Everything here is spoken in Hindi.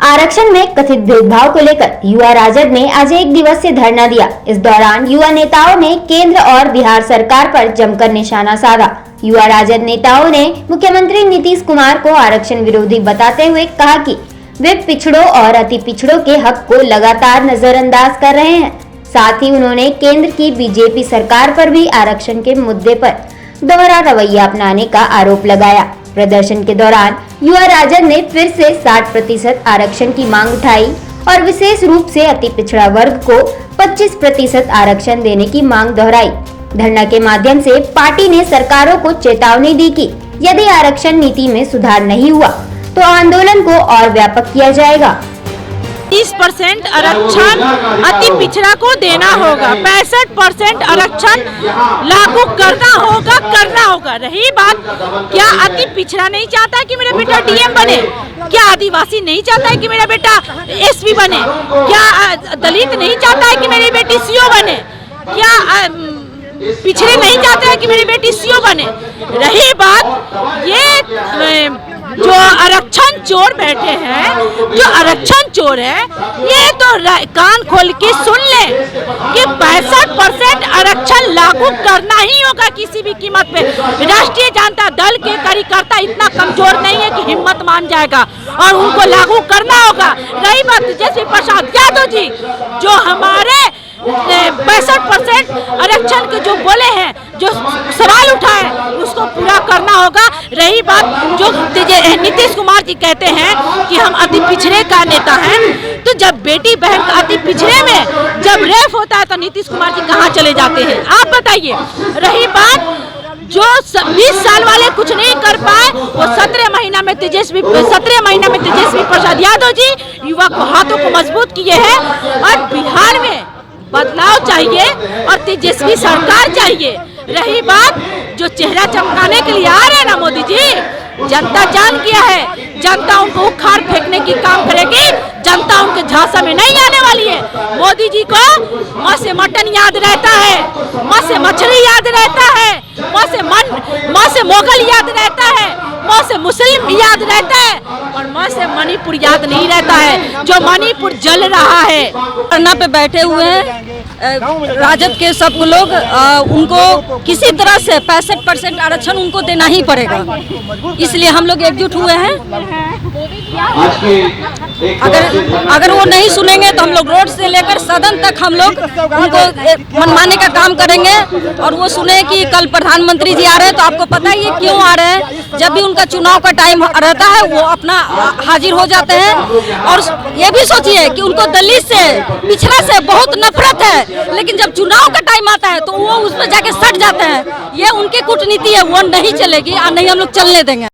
आरक्षण में कथित भेदभाव को लेकर युवा राजद ने आज एक दिवसीय धरना दिया। इस दौरान युवा नेताओं ने केंद्र और बिहार सरकार पर जमकर निशाना साधा। युवा राजद नेताओं ने मुख्यमंत्री नीतीश कुमार को आरक्षण विरोधी बताते हुए कहा कि वे पिछड़ों और अति पिछड़ों के हक को लगातार नजरअंदाज कर रहे हैं। साथ ही उन्होंने केंद्र की बीजेपी सरकार पर भी आरक्षण के मुद्दे पर दोहरा रवैया अपनाने का आरोप लगाया। प्रदर्शन के दौरान युवा राजद ने फिर से 60% आरक्षण की मांग उठाई और विशेष रूप से अति पिछड़ा वर्ग को 25% आरक्षण देने की मांग दोहराई। धरना के माध्यम से पार्टी ने सरकारों को चेतावनी दी कि यदि आरक्षण नीति में सुधार नहीं हुआ तो आंदोलन को और व्यापक किया जाएगा। 30% आरक्षण अति पिछड़ा को देना होगा, 65% आरक्षण लागू करना होगा। रही बात, क्या अति पिछड़ा नहीं चाहता है कि मेरा बेटा डीएम बने? क्या आदिवासी नहीं चाहता है कि मेरा बेटा एसपी बने? क्या दलित नहीं चाहता है कि मेरी बेटी सीओ बने? क्या पिछड़े नहीं चाहते हैं कि मेरी बेटी सीओ बने? रही बात, ये जो आरक्षण चोर बैठे हैं, जो आरक्षण चोर है, ये तो कान खोल के सुन ले कि 65% आरक्षण लागू करना ही होगा किसी भी कीमत पे। राष्ट्रीय जनता दल के कार्यकर्ता इतना कमजोर नहीं है कि हिम्मत मान जाएगा और उनको लागू करना होगा। रही बात तेजस्वी प्रसाद यादव जी, जो हमारे 65% आरक्षण के जो बोले हैं, जो सवाल उठाए, उसको पूरा करना होगा। रही बात, जो नीतीश कुमार जी कहते हैं कि हम अति पिछड़े का नेता हैं, तो जब बेटी बहन का अति पिछड़े में जब रेप होता है तो नीतीश कुमार जी कहाँ चले जाते हैं, आप बताइए। रही बात, जो 20 साल वाले कुछ नहीं कर पाए, वो 17 महीना में तेजस्वी प्रसाद यादव जी युवा को हाथों को मजबूत किए हैं। और बिहार में बदलाव चाहिए और तेजस्वी सरकार चाहिए। रही बात, जो चेहरा चमकाने के लिए आ रहे हैं ना मोदी जी, जनता जान गया है, जनता उनको उखाड़ फेंकने की काम करेगी। जनता उनके झांसा में नहीं आने वाली है। मोदी जी को माँ से मटन याद रहता है, माँ से मछली याद रहता है, माँ से मोगल याद रहता है, माँ से मुस्लिम याद रहता है, और माँ से मणिपुर याद नहीं रहता है, जो मणिपुर जल रहा है। धरना पे बैठे हुए हैं राजद के सब लोग, उनको किसी तरह से 65% आरक्षण उनको देना ही पड़ेगा, इसलिए हम लोग एकजुट हुए हैं। अगर वो नहीं सुनेंगे तो हम लोग रोड से लेकर सदन तक हम लोग उनको मनमाने का काम करेंगे। और वो सुने कि कल प्रधानमंत्री जी आ रहे हैं, तो आपको पता ही है क्यों आ रहे हैं। जब भी उनका चुनाव का टाइम रहता है वो अपना हाजिर हो जाते हैं। और ये भी सोचिए कि उनको दलित से, पिछड़ा से बहुत नफरत है, लेकिन जब चुनाव का टाइम आता है तो वो उसमें जाके सट जाते हैं। ये उनकी कूटनीति है, वो नहीं चलेगी और नहीं हम लोग चलने देंगे।